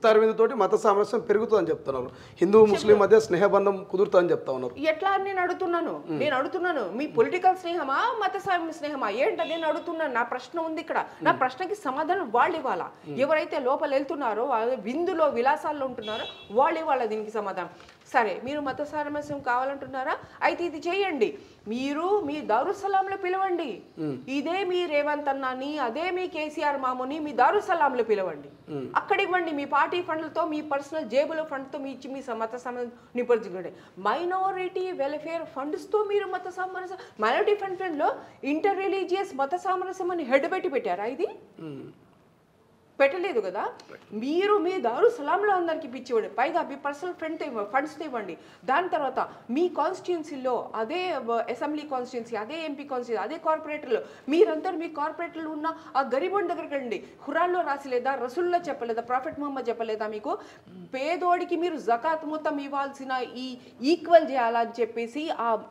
ఇఫ్తార్ విందుతోటి మత సామరస్యం పెరుగుతుందని చెప్తున్నారు. హిందూ ముస్లిం మధ్య స్నేహబంధం కుదురుతుందని చెప్తా ఉన్నారు. ఎట్లా అని నేను అడుగుతున్నాను మీ పొలిటికల్ స్నేహమా మత స్నేహమా ఏంటో నేను అడుగుతున్నాను. నా ప్రశ్న ఉంది ఇక్కడ. నా ప్రశ్నకి సమాధానం వాళ్ళు ఇవ్వాలా. ఎవరైతే లోపల వెళ్తున్నారో వాళ్ళు విందులో విలాసాల్లో ఉంటున్నారో వాళ్ళు ఇవ్వాలా దీనికి సమాధానం. సరే మీరు మత సామరస్యం కావాలంటున్నారా, అయితే ఇది చేయండి. మీరు మీ దారుసలాంలో పిలవండి. ఇదే మీ రేవంత్ అన్నాని, అదే మీ కేసీఆర్ మామూని మీ దారుసలాంలో పిలవండి. అక్కడ ఇవ్వండి మీ పార్టీ ఫండ్లతో, మీ పర్సనల్ జేబుల ఫండ్తో మీ ఇచ్చి మీ మత నిపరించుకోండి. మైనారిటీ వెల్ఫేర్ ఫండ్స్తో మీరు మత సామరస్యం, మైనారిటీ ఫండ్లో ఇంటర్ రిలీజియస్ మత సామరస్యం అని హెడ్ పెట్టారా? ఇది పెట్టలేదు కదా. మీరు మీ దారుసలాంలో అందరికి పిచ్చివ్వండి. పైగా మీ పర్సనల్ ఫండ్స్తో ఇవ్వండి. దాని తర్వాత మీ కాన్స్టిట్యున్సీలో అదే అసెంబ్లీ కాన్స్టిట్యున్సీ, అదే ఎంపీ కాన్స్టిట్యున్సీ, అదే కార్పొరేటర్లో మీరందరూ మీ కార్పొరేటర్లు ఉన్న ఆ గరీబోడి దగ్గరికి వెళ్ళండి. ఖురాన్లో రాసిలేదా, రసూల్లో చెప్పలేదా, ప్రాఫెట్ ముహమ్మద్ చెప్పలేదా మీకు పేదోడికి మీరు జకాత్ మొత్తం ఇవ్వాల్సిన ఈ ఈక్వల్ చేయాలని చెప్పేసి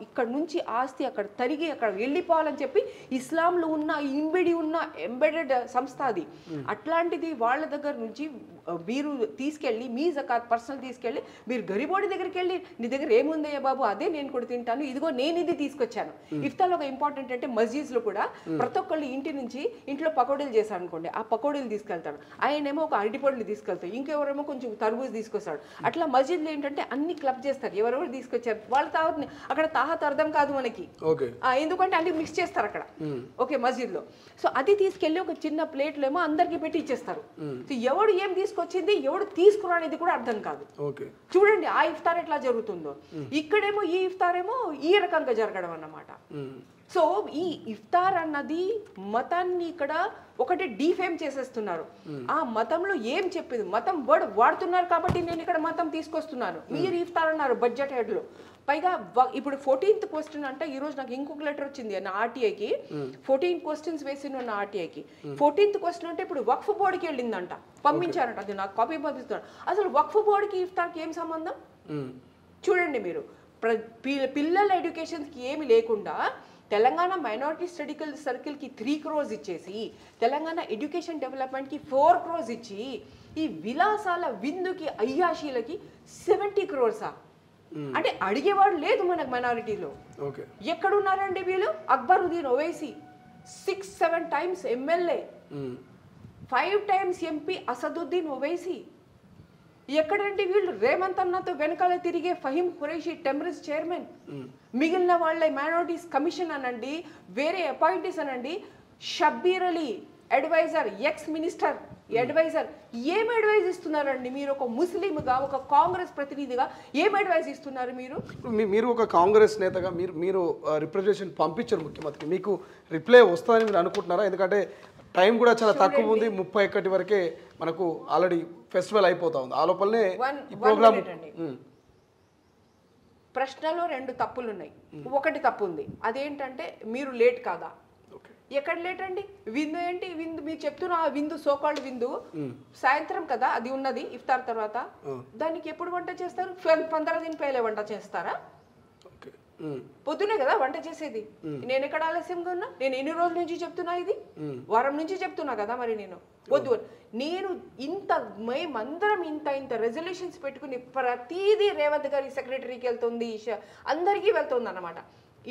ఇక్కడ నుంచి ఆస్తి అక్కడ తరిగి అక్కడ వెళ్ళిపోవాలని చెప్పి ఇస్లాంలో ఉన్న ఇంబిడి ఉన్న ఎంబెడెడ్ సంస్థ అది. అట్లాంటిది వాళ్ళ దగ్గర నుంచి మీరు తీసుకెళ్ళి మీ జకాత్ పర్సనల్ తీసుకెళ్ళి మీరు గరిబోడి దగ్గరికి వెళ్ళి నీ దగ్గర ఏముందయ్యా బాబు అదే నేను కూడా తింటాను, ఇదిగో నేను ఇది తీసుకొచ్చాను. ఇఫ్తార్లో ఒక ఇంపార్టెంట్ అంటే మస్జిద్స్లో కూడా ప్రతి ఒక్కళ్ళు ఇంటి నుంచి ఇంట్లో పకోడీలు చేశారు అనుకోండి, ఆ పకోడీలు తీసుకెళ్తాడు. ఆయనేమో ఒక అరటిపొడులు తీసుకెళ్తాడు, ఇంకెవరేమో కొంచెం తర్బూజ్ తీసుకొస్తాడు. అట్లా మస్జిద్లో ఏంటంటే అన్ని క్లబ్ చేస్తారు. ఎవరెవరు తీసుకొచ్చారు వాళ్ళ తాహత్ అక్కడ తాహత్ అర్థం కాదు మనకి, ఎందుకంటే అన్ని మిక్స్ చేస్తారు అక్కడ ఓకే మస్జిద్లో. సో అది తీసుకెళ్ళి ఒక చిన్న ప్లేట్లో ఏమో అందరికి పెట్టి ఇచ్చేస్తారు. ఎవడు ఏం తీసుకొచ్చింది ఎవడు తీసుకురానిది కూడా అర్థం కాదు. చూడండి ఆ ఇఫ్తార్ ఎట్లా జరుగుతుందో. ఇక్కడేమో ఈ ఇఫ్తార్ ఏమో ఈ రకంగా జరగడం అన్నమాట. సో ఈ ఇఫ్తార్ అన్నది మతాన్ని ఇక్కడ ఒకటి డిఫేమ్ చేసేస్తున్నారు. ఆ మతంలో ఏం చెప్పింది మతం వర్డ్ వాడుతున్నారు కాబట్టి నేను ఇక్కడ మతం తీసుకొస్తున్నాను. మీరు ఇఫ్తార్ అన్నారు బడ్జెట్ హెడ్లో. పైగా ఇప్పుడు 14th క్వశ్చన్ అంటే ఈ రోజు నాకు ఇంకొక లెటర్ వచ్చింది నా ఆర్టీఐకి. 14 క్వశ్చన్స్ వేసిన నా ఆర్టీఐకి. 14th క్వశ్చన్ అంటే ఇప్పుడు వక్ఫ్ బోర్డుకి వెళ్ళిందంట, పంపించారంట. అది నాకు కాపీ పంపిస్తున్నాను. అసలు వక్ఫ్ బోర్డుకి ఇఫ్తార్కి ఏం సంబంధం చూడండి మీరు. పిల్లల ఎడ్యుకేషన్కి ఏమి లేకుండా తెలంగాణ మైనారిటీ స్టడీ సర్కిల్కి 3 crores ఇచ్చేసి తెలంగాణ ఎడ్యుకేషన్ డెవలప్మెంట్కి 4 crores ఇచ్చి ఈ విలాసాల విందుకి అయ్యాషీలకి 70 crores అంటే అడిగేవాడు లేదు మనకు మైనారిటీలో. ఎక్కడున్నారండి వీళ్ళు? Akbaruddin Owaisi 6-7 times MLA, 5 times MP Asaduddin Owaisi. ఎక్కడండి వీళ్ళు? రేవంత్ అన్నతో వెనకాల తిరిగే ఫహీం ఖురైషీ టెమరిస్ చైర్మన్. మిగిలిన వాళ్ళ మైనారిటీస్ కమిషన్ అనండి, వేరే అపాయింటీస్ అనండి, Shabbir Ali adviser, ex minister adviser. ఏం అడ్వైజ్ ఇస్తున్నారండి మీరు? ఒక ముస్లింగా ఒక కాంగ్రెస్ ప్రతినిధిగా ఏం అడ్వైజ్ ఇస్తున్నారు మీరు? మీరు ఒక కాంగ్రెస్ నేతగా మీరు రిప్రజెంటేషన్ పంపించారు ముఖ్యమంత్రికి, మీకు రిప్లై వస్తుందని మీరు అనుకుంటున్నారా? ఎందుకంటే టైం కూడా చాలా తక్కువ ఉంది, 31 వరకే మనకు ఆల్రెడీ ఫెస్టివల్ అయిపోతా ఉంది. ఆ లోపలనే ఈ ప్రోగ్రామ్. ప్రశ్నలో 2 తప్పులు ఉన్నాయి. ఒకటి తప్పు ఉంది, అదేంటంటే మీరు లేట్ కాదా? ఎక్కడ లేట్ అండి? విందు ఏంటి? విందు మీరు చెప్తున్న విందు సోకాల్డ్ విందు సాయంత్రం కదా అది ఉన్నది ఇఫ్తార్ తర్వాత. దానికి ఎప్పుడు వంట చేస్తారు? 15 दिन पहले వంట చేస్తారా? పొద్దునే కదా వంట చేసేది. నేను ఎక్కడ ఆలస్యంగా ఉన్నా? నేను ఎన్ని రోజుల నుంచి చెప్తున్నా, ఇది వారం నుంచి చెప్తున్నా కదా. మరి నేను వద్దు, నేను మేమందరం ఇంత రెజల్యూషన్స్ పెట్టుకుని ప్రతిదీ రేవంత్ గారి సెక్రటరీకి వెళ్తుంది, అందరికీ వెళ్తుంది అన్నమాట.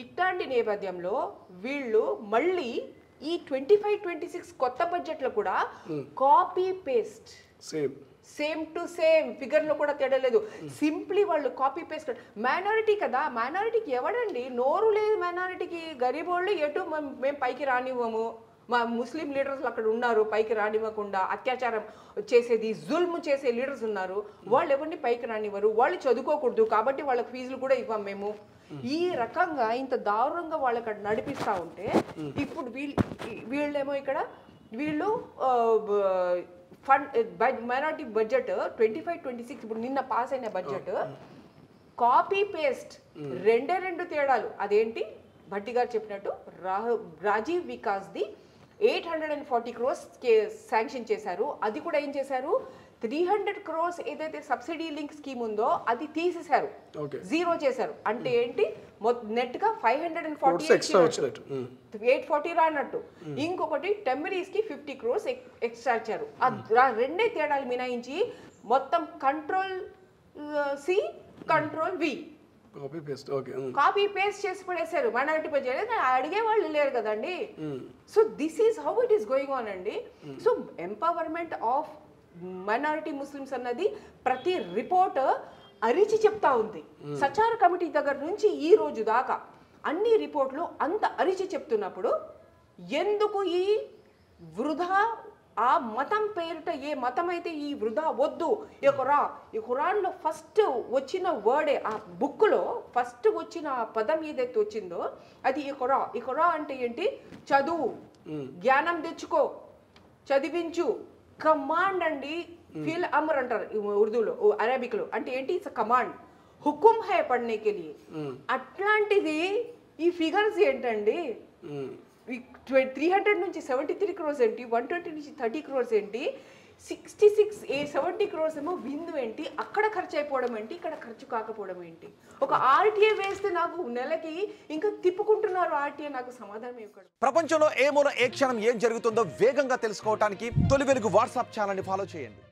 ఇట్లాంటి నేపథ్యంలో వీళ్ళు మళ్ళీ ఈ 25-26 కొత్త బడ్జెట్లో కూడా copy paste same to same ఫిగర్లో కూడా తేడలేదు. సింప్లీ వాళ్ళు కాపీ పేస్ట్. మైనారిటీ కదా, మైనారిటీకి ఎవడండి నోరు లేదు? మైనారిటీకి గరీబోళ్ళు ఎటు మేము పైకి రానివ్వము. మా ముస్లిం లీడర్స్ అక్కడ ఉన్నారు, పైకి రానివ్వకుండా అత్యాచారం చేసేది జుల్మ్ చేసే లీడర్స్ ఉన్నారు. వాళ్ళు ఎవరిని పైకి రానివ్వరు. వాళ్ళు చదువుకోకూడదు కాబట్టి వాళ్ళకి ఫీజులు కూడా ఇవ్వం మేము. ఈ రకంగా ఇంత దారుణంగా వాళ్ళు అక్కడ నడిపిస్తూ ఉంటే ఇప్పుడు వీళ్ళేమో ఇక్కడ వీళ్ళు ఫండ్ మైనారిటీ బడ్జెట్ 25-26 ఇప్పుడు నిన్న పాస్ అయిన బడ్జెట్ కాపీ పేస్ట్ 2 తేడాలు. అదేంటి? భట్టి గారు చెప్పినట్టు రాజీవ్ వికాస్ది 840 crores శాంక్షన్ చేశారు. అది కూడా ఏం చేశారు? 300 crores ఏదైతే సబ్సిడీ లింక్ స్కీమ్ ఉందో అది తీసేశారు, జీరో చేశారు. అంటే ఏంటి? నెట్ గా 540 840 రానట్టు. ఇంకొకటి టెమరీస్ కి 50 crores ఎక్స్ట్రా ఇచ్చారు. ఆ 2 తేడాలు మినాయించి మొత్తం control C control V copy paste okay copy paste చేసి పడేశారు మైనారిటీ బడ్జెట్ అడిగే వాళ్ళు లేరు కదండి so this is how it is going on అండి so empowerment of minority Muslims అన్నది ప్రతి రిపోర్ట్ అరిచి చెప్తా ఉంది సచార కమిటీ దగ్గర నుంచి ఈ రోజు దాకా అన్ని రిపోర్ట్లు అంత అరిచి చెప్తున్నప్పుడు ఎందుకు ఈ వృధా ఆ మతం పేరిట ఏ మతం అయితే ఈ వృధా వద్దు ఈ ఖురాన్లో ఫస్ట్ వచ్చిన వర్డే ఆ బుక్లో ఫస్ట్ వచ్చిన ఆ పదం ఏదైతే వచ్చిందో అది ఈ ఖురా అంటే ఏంటి చదువు జ్ఞానం తెచ్చుకో చదివించు కమాండ్ అండి ఫిల్ అమర్ అంటారు ఉర్దూలో అరబిక్లో అంటే ఏంటి ఇట్స్ కమాండ్ హుకుం హై పడ్నేకే లియే అట్లాంటిది ఈ ఫిగర్స్ ఏంటండి 300 నుంచి 73 crores ఏంటి 120 నుంచి 30 crores ఏంటి 70 crores ఏమో విందు ఏంటి అక్కడ ఖర్చు అయిపోవడం ఏంటి ఇక్కడ ఖర్చు కాకపోవడం ఏంటి ఒక ఆర్టీఏ వేస్తే నాకు నెలకి ఇంకా తిప్పుకుంటున్నారు ఆర్టీఏ నాకు సమాధానం ఇవ్వడం ప్రపంచంలో ఏ మూల ఏ క్షణం ఏం జరుగుతుందో వేగంగా తెలుసుకోవడానికి తొలి వెలుగు వాట్సాప్ ఛానల్ని ఫాలో చేయండి